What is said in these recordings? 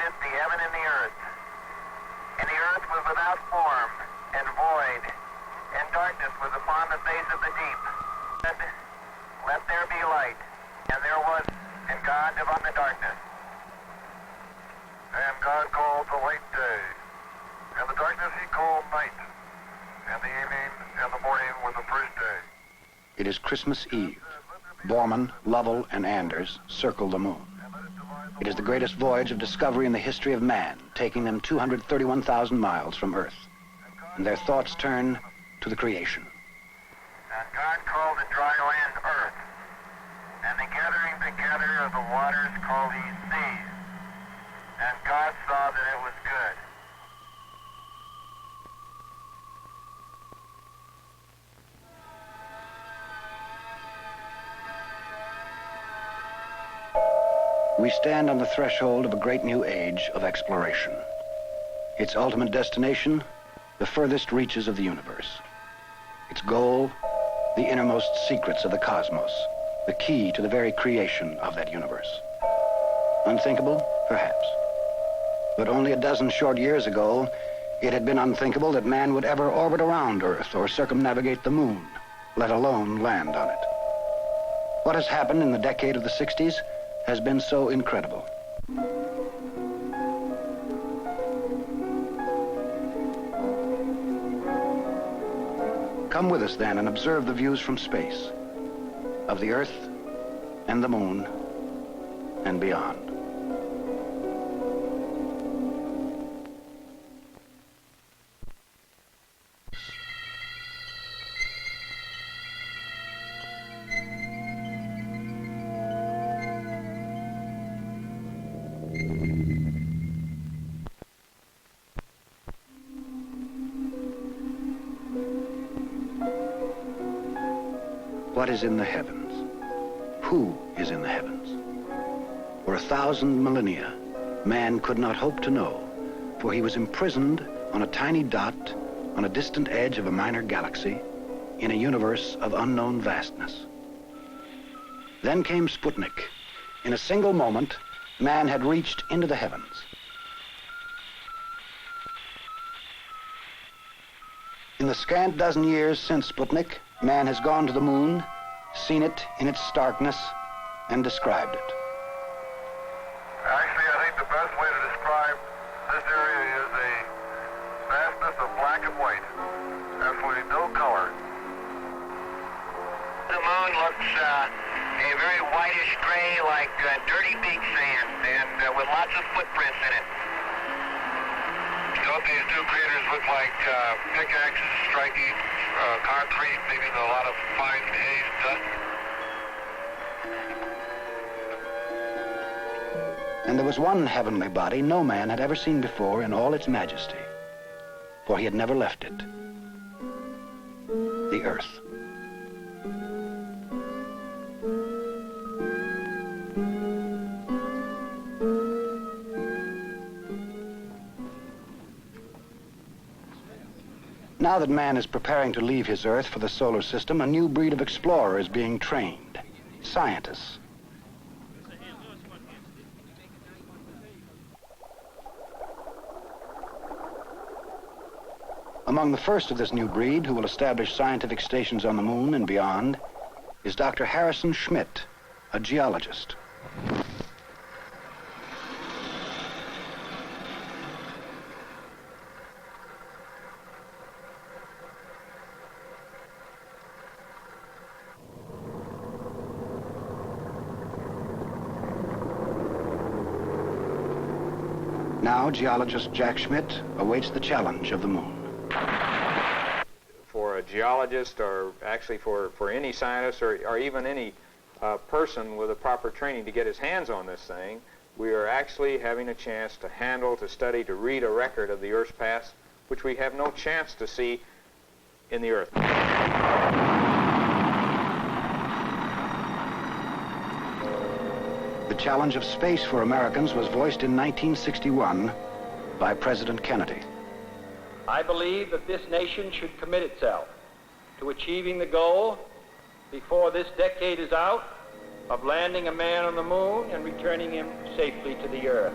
created the heaven and the earth. And the earth was without form and void, and darkness was upon the face of the deep. And let there be light. And there was, and God divided the darkness. And God called the light day, and the darkness he called night, and the evening and the morning were the first day. It is Christmas Eve. Borman, Lovell, and Anders circle the moon. It is the greatest voyage of discovery in the history of man, taking them 231,000 miles from Earth. And their thoughts turn to the creation. And God called the dry land earth, and the gathering together of the waters called he seas. And God saw that it was good. We stand on the threshold of a great new age of exploration. Its ultimate destination, the furthest reaches of the universe. Its goal, the innermost secrets of the cosmos, the key to the very creation of that universe. Unthinkable? Perhaps. But only a dozen short years ago, it had been unthinkable that man would ever orbit around Earth or circumnavigate the moon, let alone land on it. What has happened in the decade of the 60s has been so incredible. Come with us then and observe the views from space of the Earth and the moon and beyond. What is in the heavens? Who is in the heavens? For 1,000 millennia, man could not hope to know, for he was imprisoned on a tiny dot on a distant edge of a minor galaxy in a universe of unknown vastness. Then came Sputnik. In a single moment, man had reached into the heavens. In the scant dozen years since Sputnik, man has gone to the moon, seen it in its starkness, and described it. Actually, I think the best way to describe this area is a vastness of black and white. Absolutely no color. The moon looks a very whitish gray, like dirty big sand, and with lots of footprints in it. You know what these two craters look like? Pickaxes striking concrete, leaving a lot of fine haze dust. And there was one heavenly body no man had ever seen before in all its majesty, for he had never left it. The Earth. Now that man is preparing to leave his Earth for the solar system, a new breed of explorer is being trained. Scientists. Among the first of this new breed who will establish scientific stations on the moon and beyond is Dr. Harrison Schmitt, a geologist. Now, geologist Jack Schmitt awaits the challenge of the moon. For a geologist, or actually for any scientist, or even any person with a proper training to get his hands on this thing, we are actually having a chance to handle, to study, to read a record of the Earth's past, which we have no chance to see in the Earth. The challenge of space for Americans was voiced in 1961 by President Kennedy. I believe that this nation should commit itself to achieving the goal before this decade is out of landing a man on the moon and returning him safely to the Earth.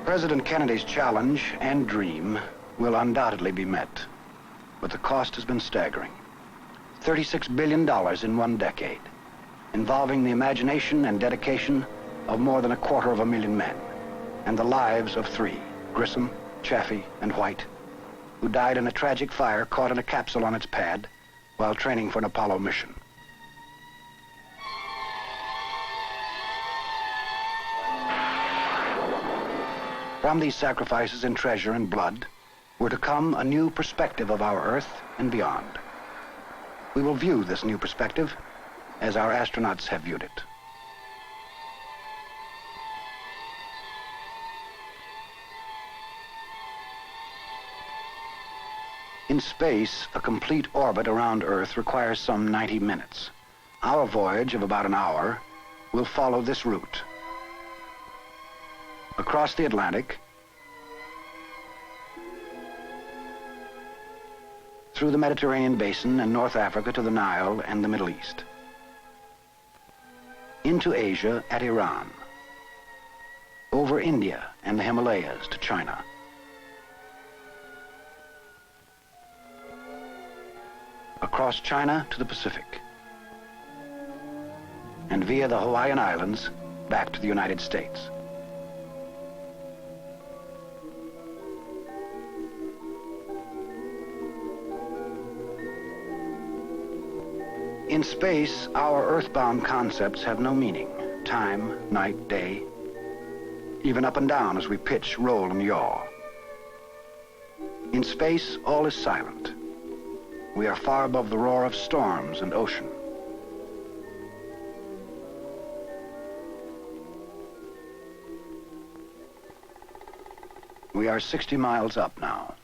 President Kennedy's challenge and dream will undoubtedly be met, but the cost has been staggering. $36 billion in 1 decade, involving the imagination and dedication of more than 250,000 men, and the lives of 3, Grissom, Chaffee, and White, who died in a tragic fire caught in a capsule on its pad while training for an Apollo mission. From these sacrifices in treasure and blood were to come a new perspective of our Earth and beyond. We will view this new perspective as our astronauts have viewed it. In space, a complete orbit around Earth requires some 90 minutes. Our voyage of about an hour will follow this route. Across the Atlantic, through the Mediterranean basin and North Africa to the Nile and the Middle East, into Asia at Iran, over India and the Himalayas to China, across China to the Pacific, and via the Hawaiian Islands back to the United States. In space, our earthbound concepts have no meaning. Time, night, day, even up and down as we pitch, roll, and yaw. In space, all is silent. We are far above the roar of storms and ocean. We are 60 miles up now.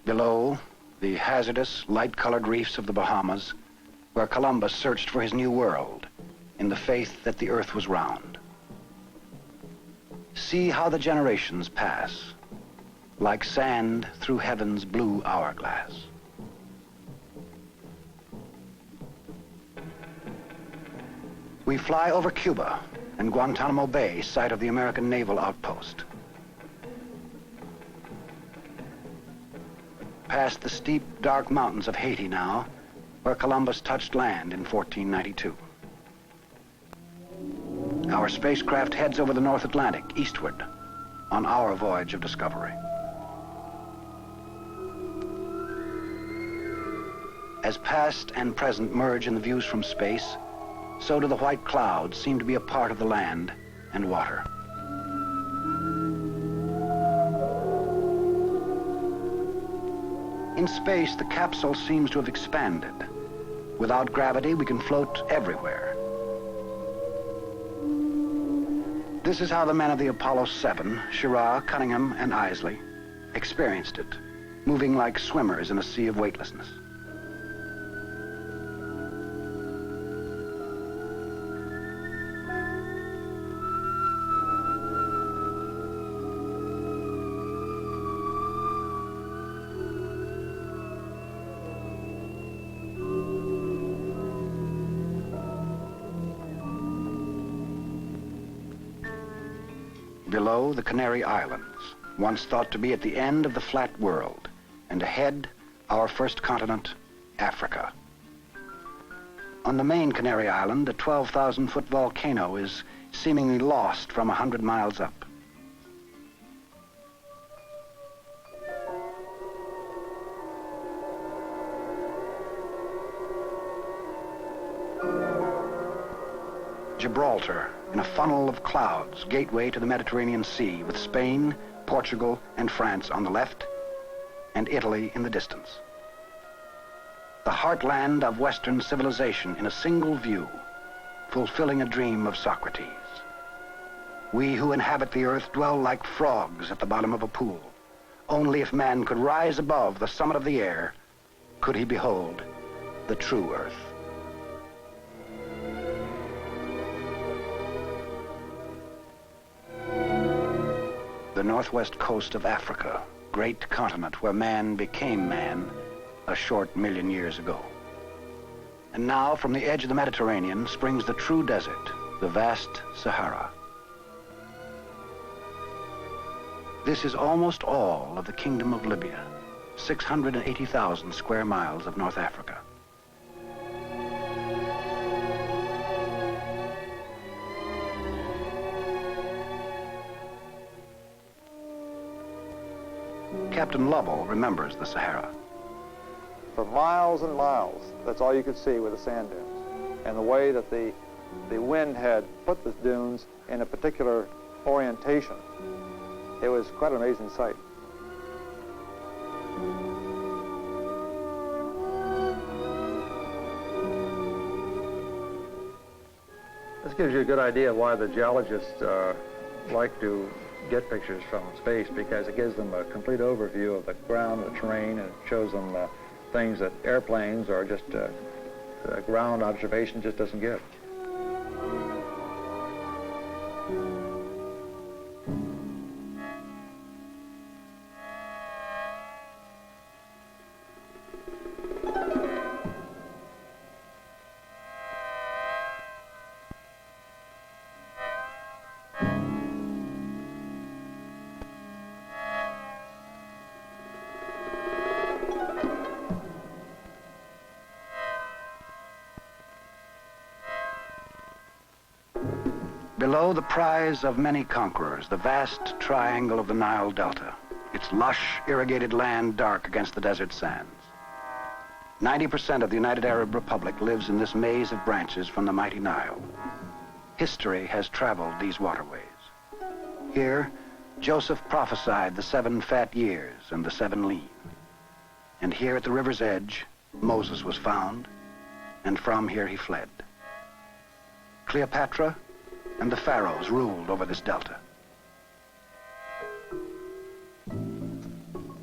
Below, the hazardous, light-colored reefs of the Bahamas, where Columbus searched for his new world in the faith that the Earth was round. See how the generations pass, like sand through heaven's blue hourglass. We fly over Cuba and Guantanamo Bay, site of the American naval outpost. Past the steep, dark mountains of Haiti now, where Columbus touched land in 1492. Our spacecraft heads over the North Atlantic, eastward, on our voyage of discovery. As past and present merge in the views from space, so do the white clouds seem to be a part of the land and water. In space, the capsule seems to have expanded. Without gravity, we can float everywhere. This is how the men of the Apollo 7, Schirra, Cunningham, and Isley, experienced it, moving like swimmers in a sea of weightlessness. Below, the Canary Islands, once thought to be at the end of the flat world, and ahead, our first continent, Africa. On the main Canary Island, a 12,000-foot volcano is seemingly lost from 100 miles up. Gibraltar, in a funnel of clouds, gateway to the Mediterranean Sea, with Spain, Portugal, and France on the left, and Italy in the distance. The heartland of Western civilization in a single view, fulfilling a dream of Socrates. We who inhabit the earth dwell like frogs at the bottom of a pool. Only if man could rise above the summit of the air could he behold the true earth. The northwest coast of Africa, great continent where man became man a short 1,000,000 years ago. And now from the edge of the Mediterranean springs the true desert, the vast Sahara. This is almost all of the Kingdom of Libya, 680,000 square miles of North Africa. Captain Lovell remembers the Sahara. For miles and miles, that's all you could see were the sand dunes. And the way that the wind had put the dunes in a particular orientation, it was quite an amazing sight. This gives you a good idea of why the geologists like to get pictures from space, because it gives them a complete overview of the ground, the terrain, and it shows them things that airplanes or just ground observation just doesn't give. Below the prize of many conquerors, the vast triangle of the Nile Delta, its lush, irrigated land dark against the desert sands. 90% of the United Arab Republic lives in this maze of branches from the mighty Nile. History has traveled these waterways. Here, Joseph prophesied the 7 fat years and the 7 lean. And here at the river's edge, Moses was found, and from here he fled. Cleopatra and the pharaohs ruled over this delta.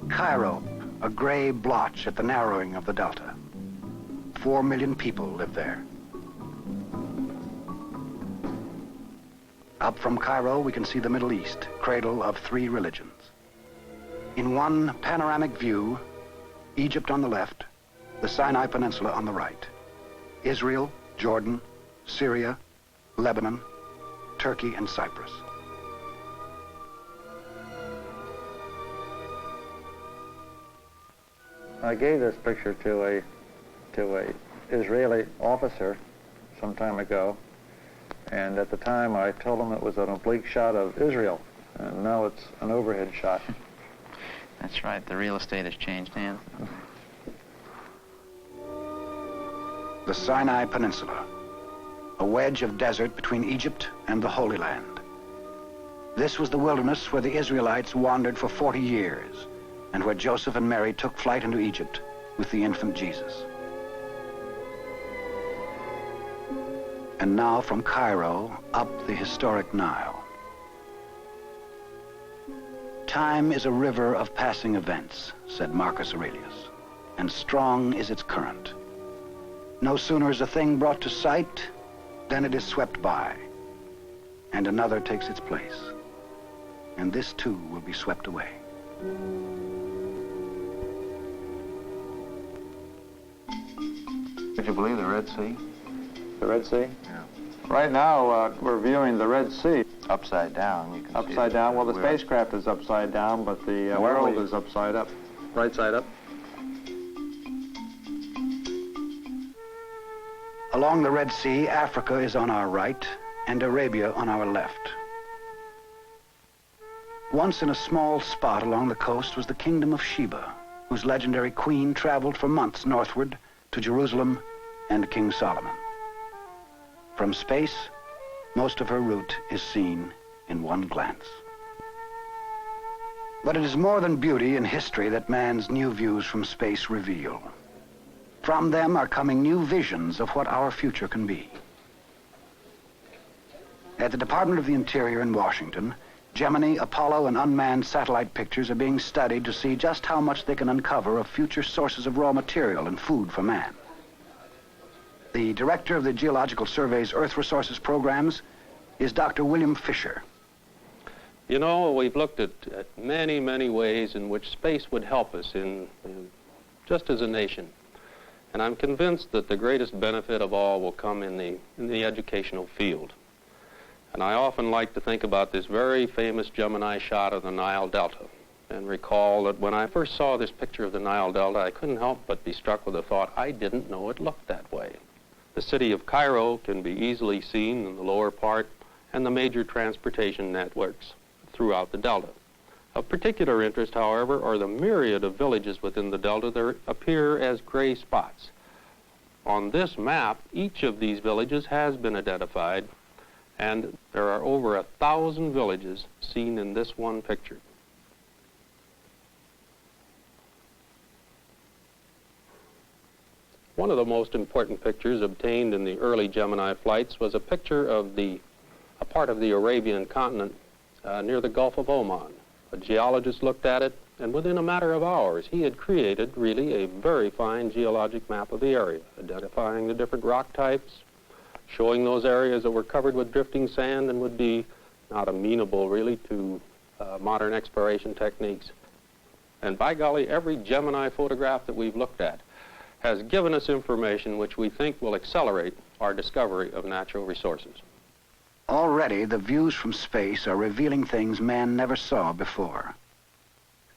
Cairo, a gray blotch at the narrowing of the delta. 4 million people live there. Up from Cairo, we can see the Middle East, cradle of 3 religions. In one panoramic view, Egypt on the left, the Sinai Peninsula on the right. Israel, Jordan, Syria, Lebanon, Turkey, and Cyprus. I gave this picture to a Israeli officer some time ago, and at the time I told him it was an oblique shot of Israel, and now it's an overhead shot. That's right, the real estate has changed hands. The Sinai Peninsula, a wedge of desert between Egypt and the Holy Land. This was the wilderness where the Israelites wandered for 40 years, and where Joseph and Mary took flight into Egypt with the infant Jesus. And now from Cairo, up the historic Nile. Time is a river of passing events, said Marcus Aurelius, and strong is its current. No sooner is a thing brought to sight than it is swept by, and another takes its place, and this too will be swept away. Would you believe the Red Sea? The Red Sea? Yeah. Right now, we're viewing the Red Sea. Upside down, you can see Upside it. down? Well, the spacecraft is upside down, but the world is upside up. Right side up. Along the Red Sea, Africa is on our right and Arabia on our left. Once in a small spot along the coast was the kingdom of Sheba, whose legendary queen traveled for months northward to Jerusalem and King Solomon. From space, most of her route is seen in one glance. But it is more than beauty and history that man's new views from space reveal. From them are coming new visions of what our future can be. At the Department of the Interior in Washington, Gemini, Apollo, and unmanned satellite pictures are being studied to see just how much they can uncover of future sources of raw material and food for man. The director of the Geological Survey's Earth Resources Programs is Dr. William Fisher. You know, we've looked at many, many ways in which space would help us just as a nation. And I'm convinced that the greatest benefit of all will come in the educational field. And I often like to think about this very famous Gemini shot of the Nile Delta and recall that when I first saw this picture of the Nile Delta, I couldn't help but be struck with the thought, I didn't know it looked that way. The city of Cairo can be easily seen in the lower part, and the major transportation networks throughout the Delta. Of particular interest, however, are the myriad of villages within the Delta that appear as gray spots. On this map, each of these villages has been identified, and there are over 1,000 villages seen in this one picture. One of the most important pictures obtained in the early Gemini flights was a picture of a part of the Arabian continent near the Gulf of Oman. A geologist looked at it, and within a matter of hours, he had created really a very fine geologic map of the area, identifying the different rock types, showing those areas that were covered with drifting sand and would be not amenable really to modern exploration techniques. And by golly, every Gemini photograph that we've looked at has given us information which we think will accelerate our discovery of natural resources. Already, the views from space are revealing things man never saw before.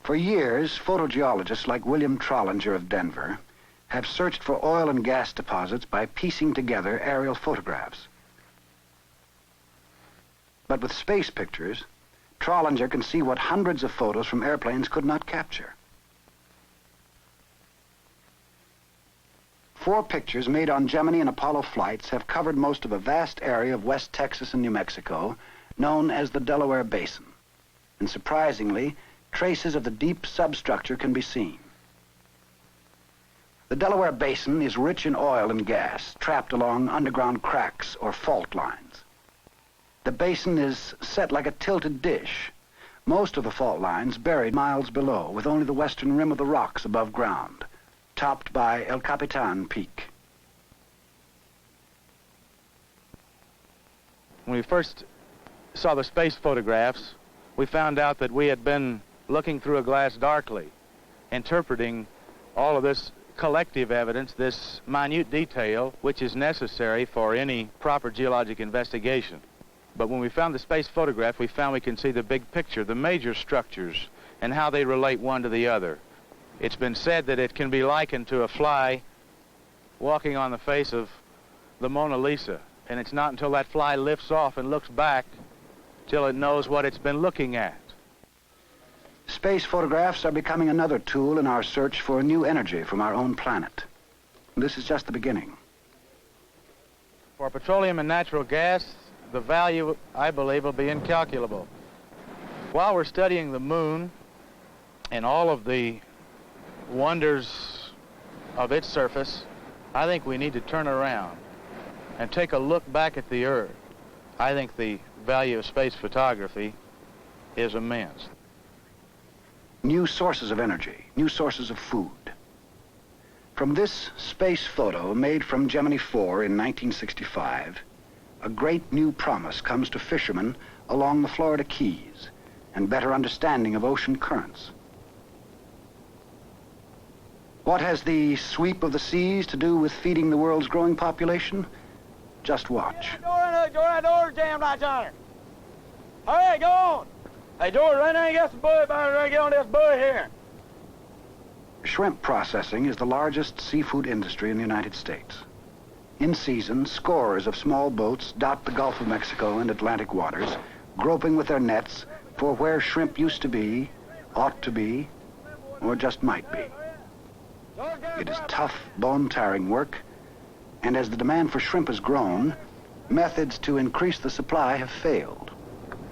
For years, photogeologists like William Trollinger of Denver have searched for oil and gas deposits by piecing together aerial photographs. But with space pictures, Trollinger can see what hundreds of photos from airplanes could not capture. 4 pictures made on Gemini and Apollo flights have covered most of a vast area of West Texas and New Mexico, known as the Delaware Basin. And surprisingly, traces of the deep substructure can be seen. The Delaware Basin is rich in oil and gas, trapped along underground cracks or fault lines. The basin is set like a tilted dish, most of the fault lines buried miles below, with only the western rim of the rocks above ground, topped by El Capitan Peak. When we first saw the space photographs, we found out that we had been looking through a glass darkly, interpreting all of this collective evidence, this minute detail, which is necessary for any proper geologic investigation. But when we found the space photograph, we found we can see the big picture, the major structures, and how they relate one to the other. It's been said that it can be likened to a fly walking on the face of the Mona Lisa, and it's not until that fly lifts off and looks back till it knows what it's been looking at. Space photographs are becoming another tool in our search for new energy from our own planet. This is just the beginning. For petroleum and natural gas, the value, I believe, will be incalculable. While we're studying the moon and all of the wonders of its surface, I think we need to turn around and take a look back at the Earth. I think the value of space photography is immense. New sources of energy, new sources of food. From this space photo made from Gemini 4 in 1965, a great new promise comes to fishermen along the Florida Keys and better understanding of ocean currents. What has the sweep of the seas to do with feeding the world's growing population? Just watch. That door jammed right there. Hurry, go on. Hey, George, run there and get some buoy back. Get on this buoy here. Shrimp processing is the largest seafood industry in the United States. In season, scores of small boats dot the Gulf of Mexico and Atlantic waters, groping with their nets for where shrimp used to be, ought to be, or just might be. It is tough, bone-tiring work, and as the demand for shrimp has grown, methods to increase the supply have failed.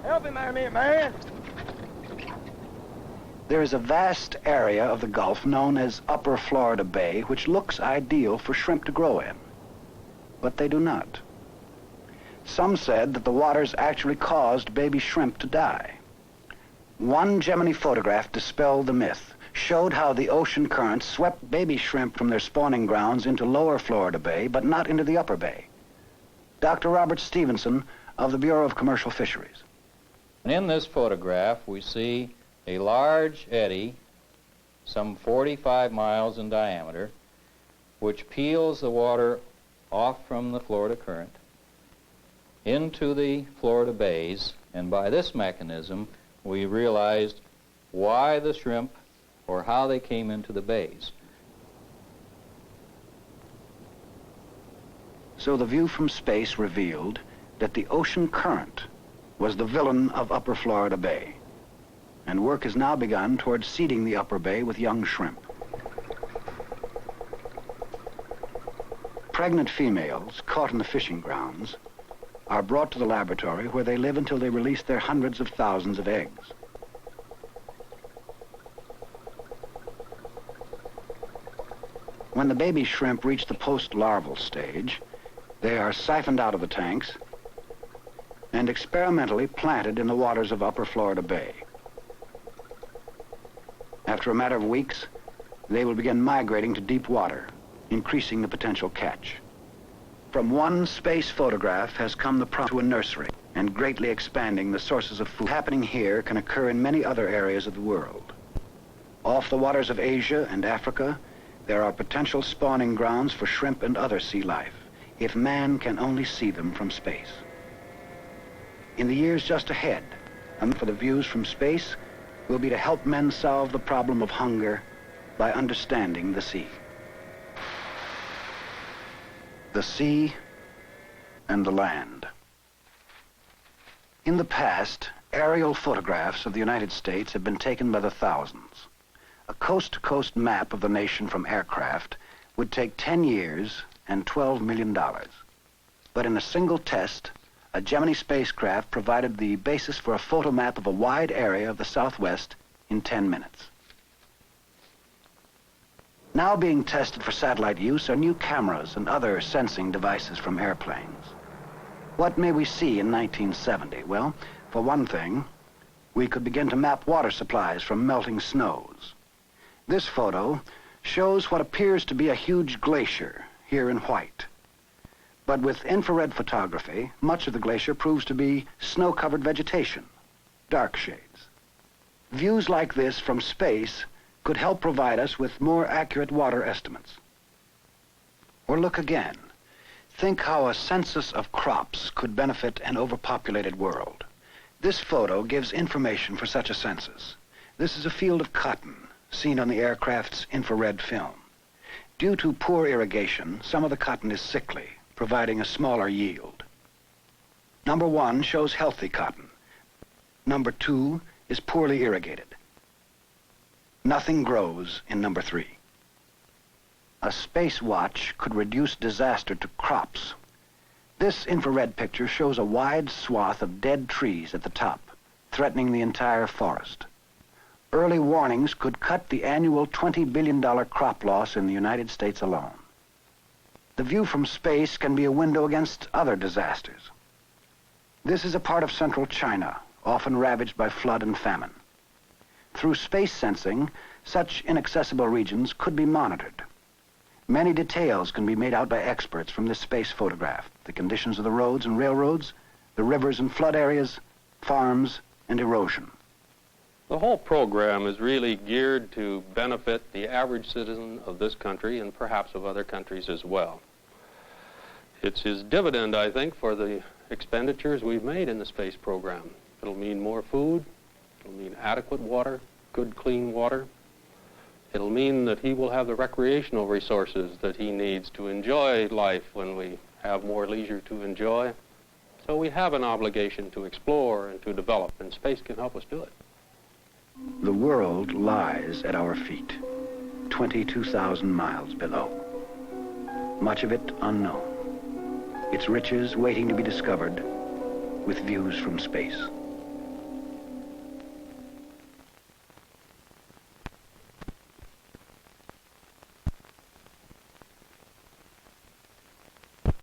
Help him there, man. There is a vast area of the Gulf known as Upper Florida Bay, which looks ideal for shrimp to grow in. But they do not. Some said that the waters actually caused baby shrimp to die. One Gemini photograph dispelled the myth, showed how the ocean currents swept baby shrimp from their spawning grounds into Lower Florida Bay, but not into the Upper Bay. Dr. Robert Stevenson of the Bureau of Commercial Fisheries. In this photograph, we see a large eddy, some 45 miles in diameter, which peels the water off from the Florida current into the Florida bays, and by this mechanism we realized why the shrimp or how they came into the bays. So the view from space revealed that the ocean current was the villain of Upper Florida Bay, and work has now begun towards seeding the upper bay with young shrimp. Pregnant females caught in the fishing grounds are brought to the laboratory where they live until they release their hundreds of thousands of eggs. When the baby shrimp reach the post-larval stage, they are siphoned out of the tanks and experimentally planted in the waters of Upper Florida Bay. After a matter of weeks, they will begin migrating to deep water, increasing the potential catch. From one space photograph has come the promise to a nursery and greatly expanding the sources of food. Happening here can occur in many other areas of the world. Off the waters of Asia and Africa, there are potential spawning grounds for shrimp and other sea life, if man can only see them from space. In the years just ahead, for the views from space will be to help men solve the problem of hunger by understanding the sea. The sea and the land. In the past, aerial photographs of the United States have been taken by the thousands. A coast-to-coast map of the nation from aircraft would take 10 years and $12 million. But in a single test, a Gemini spacecraft provided the basis for a photo map of a wide area of the Southwest in 10 minutes. Now being tested for satellite use are new cameras and other sensing devices from airplanes. What may we see in 1970? Well, for one thing, we could begin to map water supplies from melting snows. This photo shows what appears to be a huge glacier here in white. But with infrared photography, much of the glacier proves to be snow-covered vegetation, dark shades. Views like this from space could help provide us with more accurate water estimates. Or look again. Think how a census of crops could benefit an overpopulated world. This photo gives information for such a census. This is a field of cotton, seen on the aircraft's infrared film. Due to poor irrigation, some of the cotton is sickly, providing a smaller yield. Number 1 shows healthy cotton. Number 2 is poorly irrigated. Nothing grows in number 3. A space watch could reduce disaster to crops. This infrared picture shows a wide swath of dead trees at the top, threatening the entire forest. Early warnings could cut the annual $20 billion crop loss in the United States alone. The view from space can be a window against other disasters. This is a part of central China, often ravaged by flood and famine. Through space sensing, such inaccessible regions could be monitored. Many details can be made out by experts from this space photograph: the conditions of the roads and railroads, the rivers and flood areas, farms, and erosion. The whole program is really geared to benefit the average citizen of this country and perhaps of other countries as well. It's his dividend, I think, for the expenditures we've made in the space program. It'll mean more food, it'll mean adequate water, good clean water. It'll mean that he will have the recreational resources that he needs to enjoy life when we have more leisure to enjoy. So we have an obligation to explore and to develop, and space can help us do it. The world lies at our feet, 22,000 miles below. Much of it unknown. Its riches waiting to be discovered with views from space.